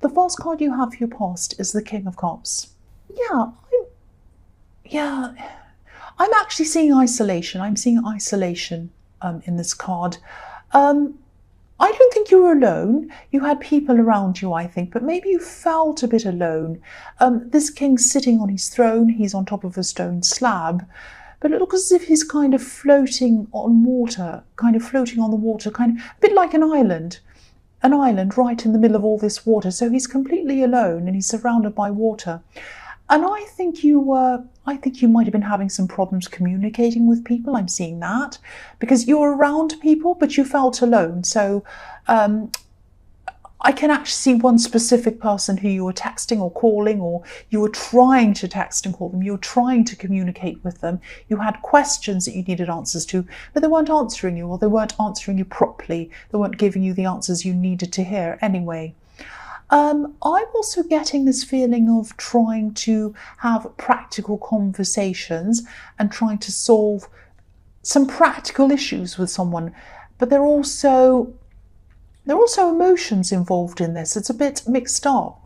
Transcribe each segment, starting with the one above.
The first card you have for your past is the King of Cups. Yeah, yeah, I'm actually seeing isolation. I'm seeing isolation in this card. I don't think you were alone. You had people around you, I think, but maybe you felt a bit alone. This king's sitting on his throne. He's on top of a stone slab, but it looks as if he's kind of floating on water, kind of floating on the water, kind of a bit like an island right in the middle of all this water. So he's completely alone and he's surrounded by water. And I think you might have been having some problems communicating with people. I'm seeing that because you were around people, but you felt alone. So I can actually see one specific person who you were texting or calling, or you were trying to text and call them. You were trying to communicate with them. You had questions that you needed answers to, but they weren't answering you, or they weren't answering you properly. They weren't giving you the answers you needed to hear anyway. I'm also getting this feeling of trying to have practical conversations and trying to solve some practical issues with someone, but there are also emotions involved in this. It's a bit mixed up.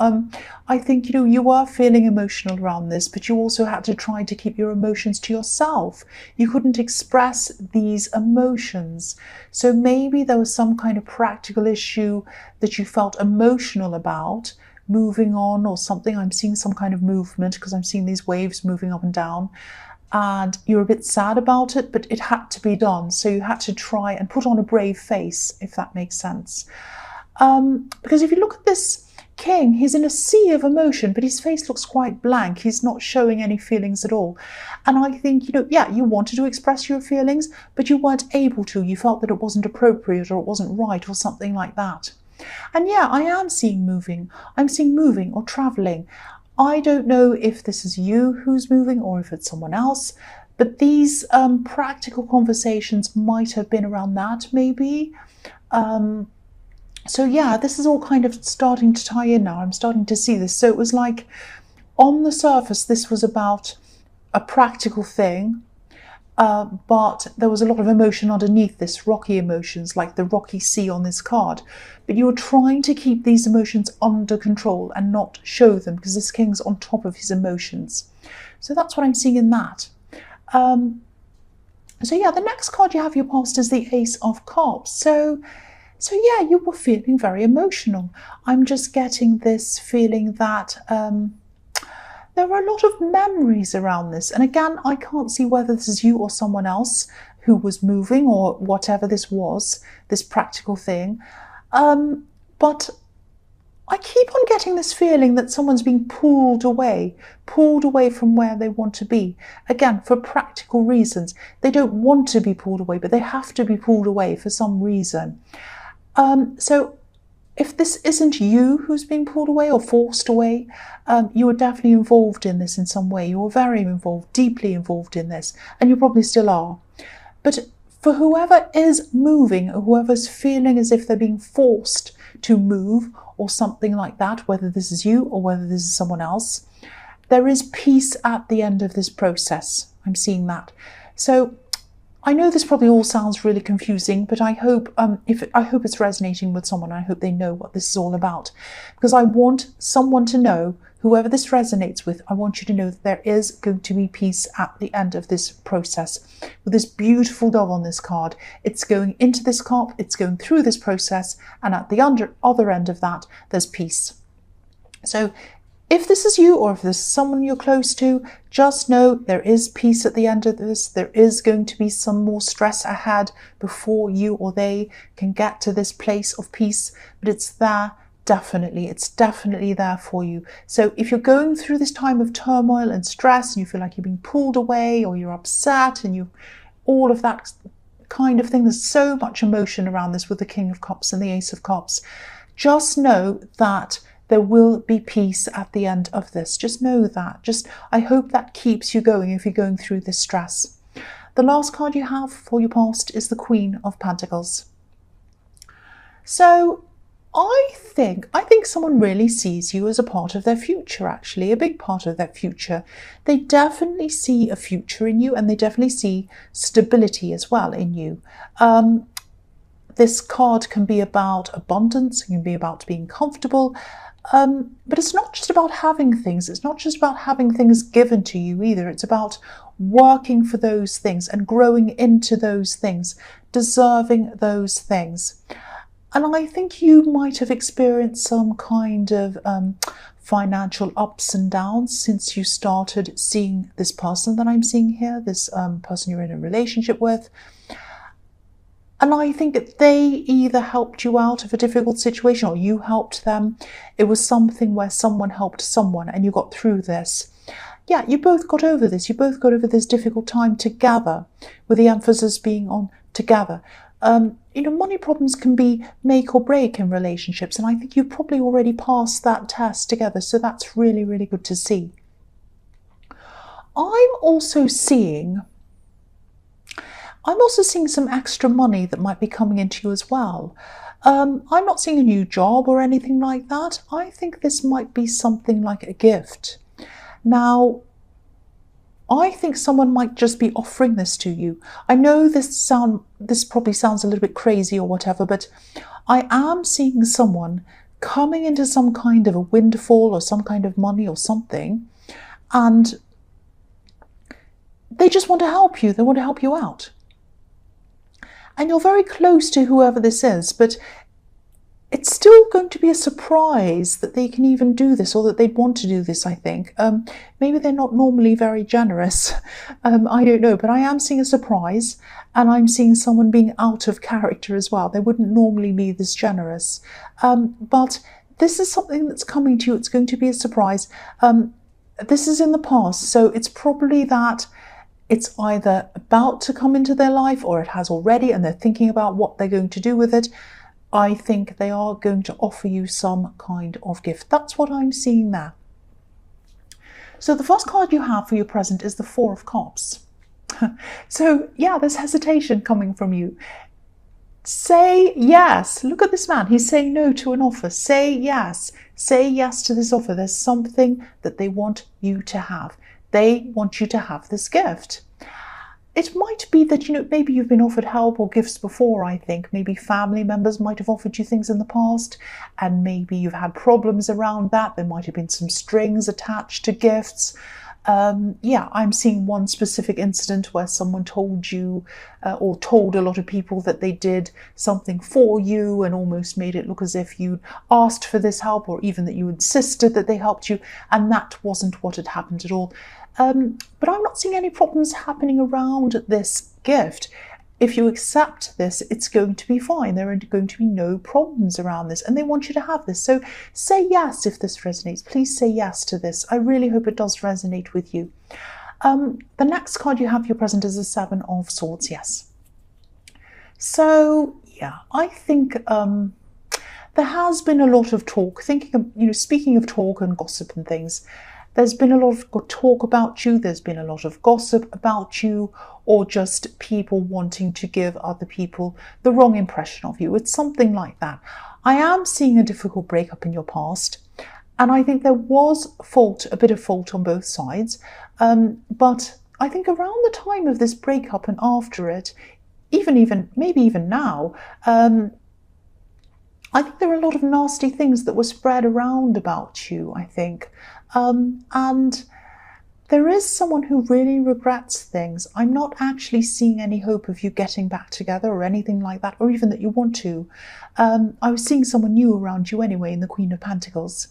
I think, you were feeling emotional around this, but you also had to try to keep your emotions to yourself. You couldn't express these emotions. So maybe there was some kind of practical issue that you felt emotional about, moving on or something. I'm seeing some kind of movement because I'm seeing these waves moving up and down. And you're a bit sad about it, but it had to be done. So you had to try and put on a brave face, if that makes sense. Because if you look at this king, he's in a sea of emotion, but his face looks quite blank. He's not showing any feelings at all. And I think, you wanted to express your feelings, but you weren't able to. You felt that it wasn't appropriate or it wasn't right or something like that. And yeah, I am seeing moving. I'm seeing moving or traveling. I don't know if this is you who's moving or if it's someone else, but these practical conversations might have been around that maybe. So yeah, this is all kind of starting to tie in now. I'm starting to see this. So it was like on the surface, this was about a practical thing, but there was a lot of emotion underneath this, rocky emotions, like the rocky sea on this card. But you were trying to keep these emotions under control and not show them because this king's on top of his emotions. So that's what I'm seeing in that. So yeah, the next card you have your past is the Ace of Cups. So yeah, you were feeling very emotional. I'm just getting this feeling that there are a lot of memories around this. And again, I can't see whether this is you or someone else who was moving or whatever this was, this practical thing. But I keep on getting this feeling that someone's being pulled away from where they want to be. Again, for practical reasons. They don't want to be pulled away, but they have to be pulled away for some reason. So if this isn't you who's being pulled away or forced away, you were definitely involved in this in some way. You were very involved, deeply involved in this, and you probably still are. But for whoever is moving, or whoever's feeling as if they're being forced to move or something like that, whether this is you or whether this is someone else, there is peace at the end of this process. I'm seeing that. So I know this probably all sounds really confusing, but I hope it's resonating with someone. I hope they know what this is all about, because I want someone to know, whoever this resonates with, I want you to know that there is going to be peace at the end of this process. With this beautiful dove on this card, it's going into this cup, it's going through this process, and at the other end of that, there's peace. So if this is you, or if this is someone you're close to, just know there is peace at the end of this. There is going to be some more stress ahead before you or they can get to this place of peace, but it's there. Definitely, it's definitely there for you. So if you're going through this time of turmoil and stress and you feel like you're being pulled away or you're upset and all of that kind of thing, there's so much emotion around this with the King of Cups and the Ace of Cups. Just know that there will be peace at the end of this. Just know that. I hope that keeps you going if you're going through this stress. The last card you have for your past is the Queen of Pentacles. So I think someone really sees you as a part of their future, actually, a big part of their future. They definitely see a future in you, and they definitely see stability as well in you. this card can be about abundance, it can be about being comfortable, but it's not just about having things. It's not just about having things given to you either. It's about working for those things and growing into those things, deserving those things. And I think you might have experienced some kind of financial ups and downs since you started seeing this person that I'm seeing here, this person you're in a relationship with. And I think that they either helped you out of a difficult situation or you helped them. It was something where someone helped someone and you got through this. Yeah, you both got over this. You both got over this difficult time together, with the emphasis being on together. Money problems can be make or break in relationships, and I think you've probably already passed that test together, so that's really, really good to see. I'm also seeing some extra money that might be coming into you as well. I'm not seeing a new job or anything like that. I think this might be something like a gift. Now, I think someone might just be offering this to you. I know this probably sounds a little bit crazy or whatever, but I am seeing someone coming into some kind of a windfall or some kind of money or something, and they just want to help you. They want to help you out. And you're very close to whoever this is, but it's still going to be a surprise that they can even do this, or that they'd want to do this, I think. Maybe they're not normally very generous. I don't know, but I am seeing a surprise, and I'm seeing someone being out of character as well. They wouldn't normally be this generous. But this is something that's coming to you. It's going to be a surprise. This is in the past, so it's probably that it's either about to come into their life or it has already, and they're thinking about what they're going to do with it. I think they are going to offer you some kind of gift. That's what I'm seeing there. So the first card you have for your present is the Four of Cups. So yeah, there's hesitation coming from you. Say yes. Look at this man. He's saying no to an offer. Say yes. Say yes to this offer. There's something that they want you to have. They want you to have this gift. It might be that, maybe you've been offered help or gifts before, I think. Maybe family members might have offered you things in the past, and maybe you've had problems around that. There might have been some strings attached to gifts. I'm seeing one specific incident where someone told you or told a lot of people that they did something for you and almost made it look as if you asked for this help, or even that you insisted that they helped you, and that wasn't what had happened at all. But I'm not seeing any problems happening around this gift. If you accept this, it's going to be fine. There are going to be no problems around this, and they want you to have this. So say yes if this resonates. Please say yes to this. I really hope it does resonate with you. The next card you have for your present is the Seven of Swords. Yes. So yeah, I think there has been a lot of talk. Speaking of talk and gossip and things, there's been a lot of talk about you, there's been a lot of gossip about you, or just people wanting to give other people the wrong impression of you. It's something like that. I am seeing a difficult breakup in your past, and I think there was a bit of fault on both sides. But I think around the time of this breakup and after it, maybe even now, I think there are a lot of nasty things that were spread around about you, I think. And there is someone who really regrets things. I'm not actually seeing any hope of you getting back together or anything like that, or even that you want to. I was seeing someone new around you anyway in the Queen of Pentacles.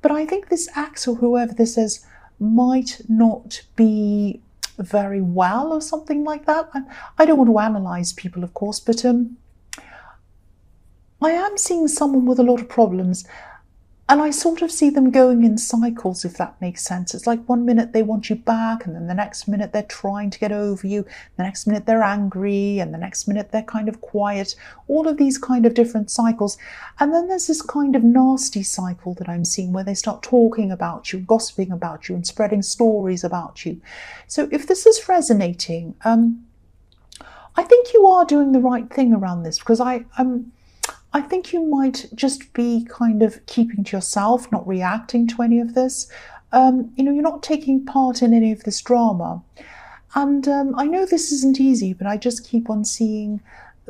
But I think this ex, or whoever this is, might not be very well or something like that. I don't want to analyse people, of course, but I am seeing someone with a lot of problems. And I sort of see them going in cycles, if that makes sense. It's like one minute they want you back, and then the next minute they're trying to get over you. The next minute they're angry, and the next minute they're kind of quiet. All of these kind of different cycles. And then there's this kind of nasty cycle that I'm seeing where they start talking about you, gossiping about you, and spreading stories about you. So if this is resonating, I think you are doing the right thing around this, because I think you might just be kind of keeping to yourself, not reacting to any of this. You're not taking part in any of this drama. And I know this isn't easy, but I just keep on seeing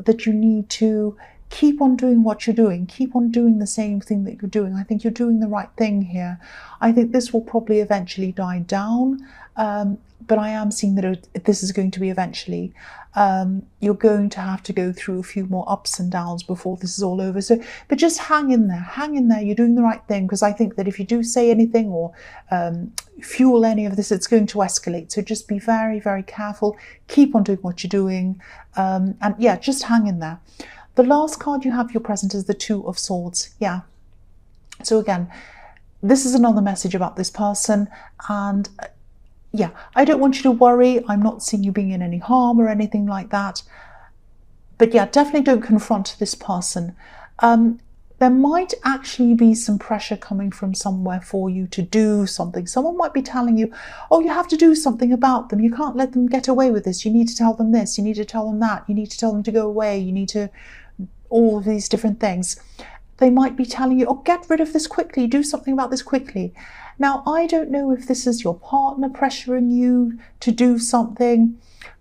that you need to keep on doing what you're doing, keep on doing the same thing that you're doing. I think you're doing the right thing here. I think this will probably eventually die down, but I am seeing that this is going to be eventually. You're going to have to go through a few more ups and downs before this is all over. So, but just hang in there, you're doing the right thing, because I think that if you do say anything or fuel any of this, it's going to escalate. So just be very, very careful, keep on doing what you're doing, and yeah, just hang in there. The last card you have for your present is the Two of Swords. Yeah. So again, this is another message about this person, and yeah, I don't want you to worry. I'm not seeing you being in any harm or anything like that. But yeah, definitely don't confront this person. There might actually be some pressure coming from somewhere for you to do something. Someone might be telling you, oh, you have to do something about them. You can't let them get away with this. You need to tell them this. You need to tell them that. You need to tell them to go away. You need to, all of these different things. They might be telling you, oh, get rid of this quickly. Do something about this quickly. Now, I don't know if this is your partner pressuring you to do something.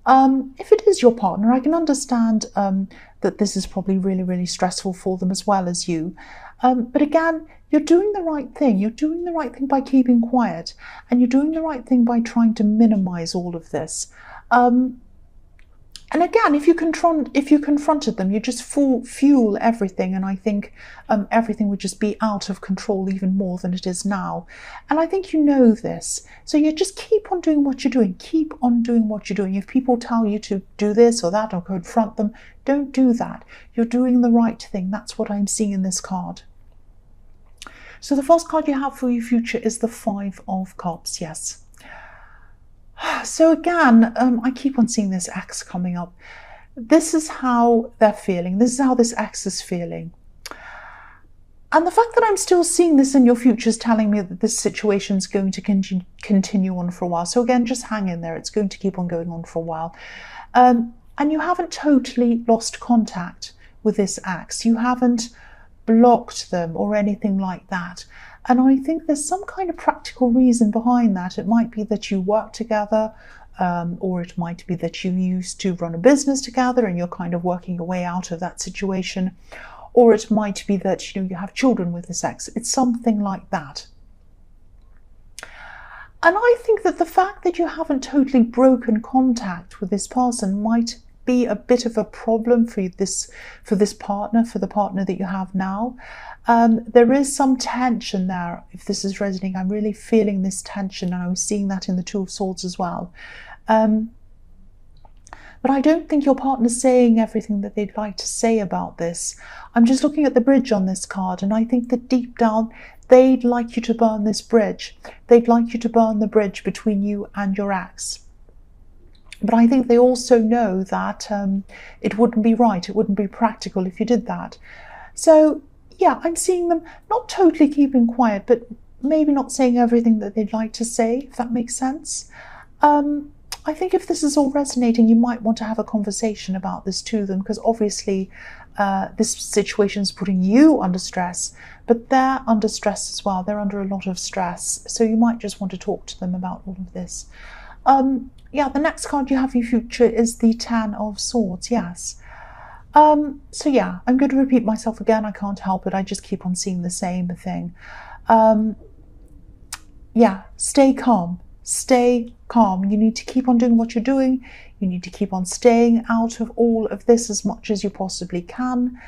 If it is your partner, I can understand that this is probably really, really stressful for them as well as you. But again, you're doing the right thing. You're doing the right thing by keeping quiet, and you're doing the right thing by trying to minimize all of this. And again, if you confronted them, you just fuel everything, and I think everything would just be out of control even more than it is now. And I think you know this. So you just keep on doing what you're doing. Keep on doing what you're doing. If people tell you to do this or that or confront them, don't do that. You're doing the right thing. That's what I'm seeing in this card. So the first card you have for your future is the Five of Cups. Yes. So again, I keep on seeing this ex coming up. This is how they're feeling. This is how this ex is feeling. And the fact that I'm still seeing this in your future is telling me that this situation is going to continue on for a while. So again, just hang in there. It's going to keep on going on for a while. And you haven't totally lost contact with this ex. You haven't blocked them or anything like that. And I think there's some kind of practical reason behind that. It might be that you work together, or it might be that you used to run a business together and you're kind of working your way out of that situation. Or it might be that you have children with this ex. It's something like that. And I think that the fact that you haven't totally broken contact with this person might be a bit of a problem for this partner, for the partner that you have now. There is some tension there. If this is resonating, I'm really feeling this tension, and I was seeing that in the Two of Swords as well. But I don't think your partner's saying everything that they'd like to say about this. I'm just looking at the bridge on this card, and I think that deep down, they'd like you to burn this bridge. They'd like you to burn the bridge between you and your ex. But I think they also know that it wouldn't be right, it wouldn't be practical if you did that. So yeah, I'm seeing them not totally keeping quiet, but maybe not saying everything that they'd like to say, if that makes sense. I think if this is all resonating, you might want to have a conversation about this to them, because obviously this situation is putting you under stress, but they're under stress as well. They're under a lot of stress. So you might just want to talk to them about all of this. Yeah, the next card you have in your future is the Ten of Swords. Yes. So yeah, I'm going to repeat myself again. I can't help it. I just keep on seeing the same thing. Yeah, stay calm. Stay calm. You need to keep on doing what you're doing. You need to keep on staying out of all of this as much as you possibly can.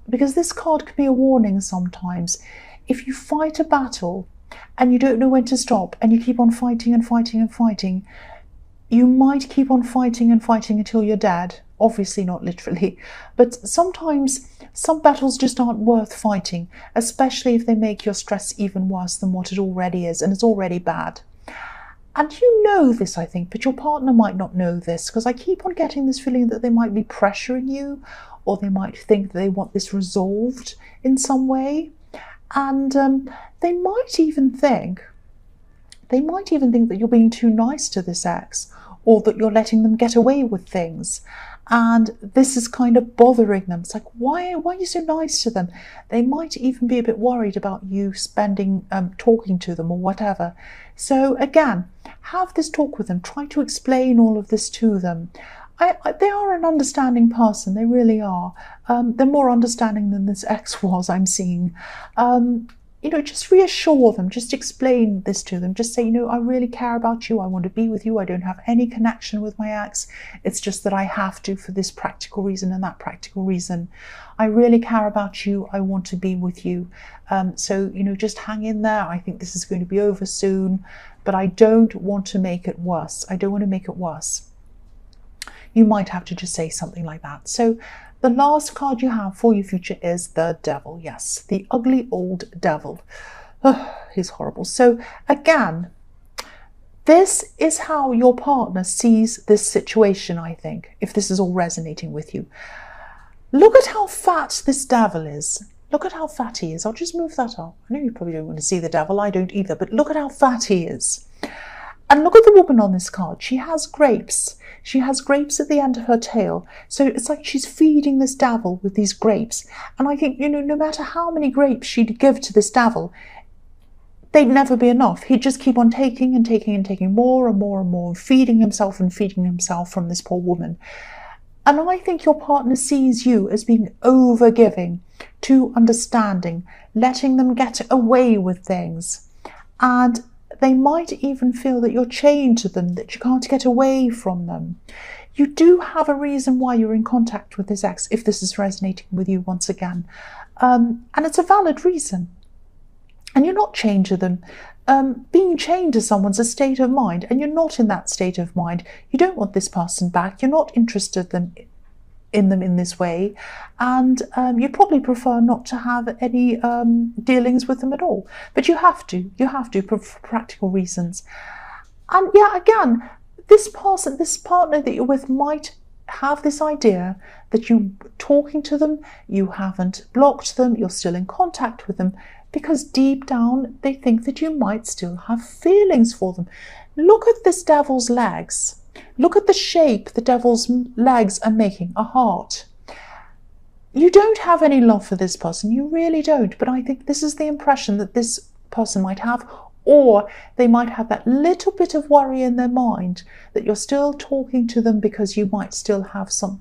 Because this card can be a warning sometimes. If you fight a battle and you don't know when to stop, and you keep on fighting and fighting and fighting, you might keep on fighting and fighting until you're dead. Obviously not literally, but sometimes some battles just aren't worth fighting, especially if they make your stress even worse than what it already is, and it's already bad. And you know this, I think, but your partner might not know this, because I keep on getting this feeling that they might be pressuring you, or they might think that they want this resolved in some way. And they might even think that you're being too nice to this ex, or that you're letting them get away with things. And this is kind of bothering them. It's like, why are you so nice to them? They might even be a bit worried about you talking to them or whatever. So again, have this talk with them. Try to explain all of this to them. they are an understanding person. They really are. They're more understanding than this ex was, I'm seeing. You know, just reassure them, just explain this to them, just say, you know, I really care about you, I want to be with you, I don't have any connection with my ex, it's just that I have to for this practical reason and that practical reason. I really care about you, I want to be with you. So, you know, just hang in there. I think this is going to be over soon, but I don't want to make it worse. I don't want to make it worse. You might have to just say something like that. So the last card you have for your future is the Devil. Yes, the ugly old devil. Oh, he's horrible. So again, this is how your partner sees this situation, I think, if this is all resonating with you. Look at how fat this devil is. Look at how fat he is. I'll just move that up. I know you probably don't want to see the devil. I don't either. But look at how fat he is. And look at the woman on this card. She has grapes. She has grapes at the end of her tail. So it's like she's feeding this devil with these grapes. And I think, you know, no matter how many grapes she'd give to this devil, they'd never be enough. He'd just keep on taking and taking and taking more and more and more, feeding himself and feeding himself from this poor woman. And I think your partner sees you as being over-giving, too understanding, letting them get away with things. And they might even feel that you're chained to them, that you can't get away from them. You do have a reason why you're in contact with this ex, if this is resonating with you once again. And it's a valid reason. And you're not chained to them. Being chained to someone's a state of mind, and you're not in that state of mind. You don't want this person back. You're not interested in them in this way, and you probably prefer not to have any dealings with them at all. But you have to for practical reasons. And yeah, again, this partner that you're with might have this idea that you talking to them, you haven't blocked them, you're still in contact with them, because deep down they think that you might still have feelings for them. Look at this devil's legs. Look at the shape the devil's legs are making, a heart. You don't have any love for this person, you really don't, but I think this is the impression that this person might have, or they might have that little bit of worry in their mind that you're still talking to them because you might still have some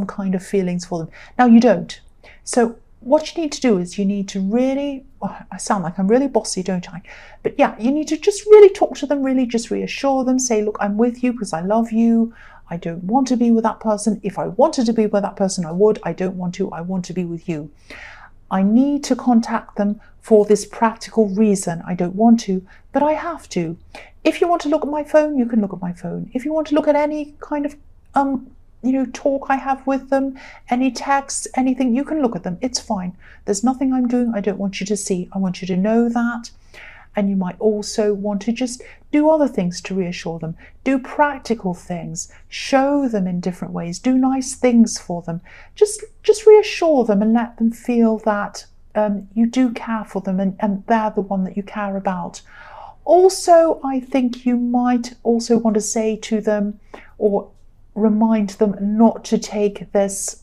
kind of feelings for them. Now you don't. So what you need to do is you need to really, I sound like I'm really bossy, don't I? But yeah, you need to just really talk to them, really just reassure them, say, look, I'm with you because I love you. I don't want to be with that person. If I wanted to be with that person, I would. I don't want to. I want to be with you. I need to contact them for this practical reason. I don't want to, but I have to. If you want to look at my phone, you can look at my phone. If you want to look at any kind of talk I have with them, any texts, anything, you can look at them. It's fine. There's nothing I'm doing I don't want you to see. I want you to know that. And you might also want to just do other things to reassure them. Do practical things. Show them in different ways. Do nice things for them. Just reassure them and let them feel that you do care for them and they're the one that you care about. Also, I think you might also want to say to them or remind them not to take this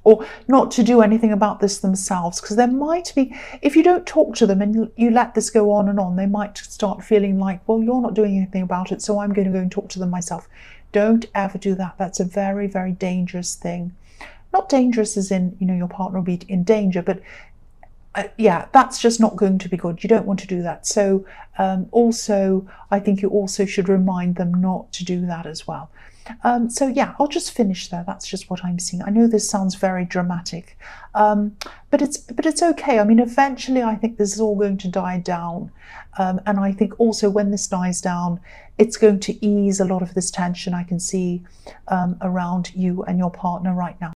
or not to do anything about this themselves, because there might be, if you don't talk to them and you let this go on, they might start feeling like, well, you're not doing anything about it, so I'm going to go and talk to them myself. Don't ever do that. That's a very, very dangerous thing. Not dangerous as in, your partner will be in danger, but yeah, that's just not going to be good. You don't want to do that. So also, I think you also should remind them not to do that as well. So yeah, I'll just finish there. That's just what I'm seeing. I know this sounds very dramatic, but it's okay. I mean, eventually I think this is all going to die down. And I think also when this dies down, it's going to ease a lot of this tension I can see around you and your partner right now.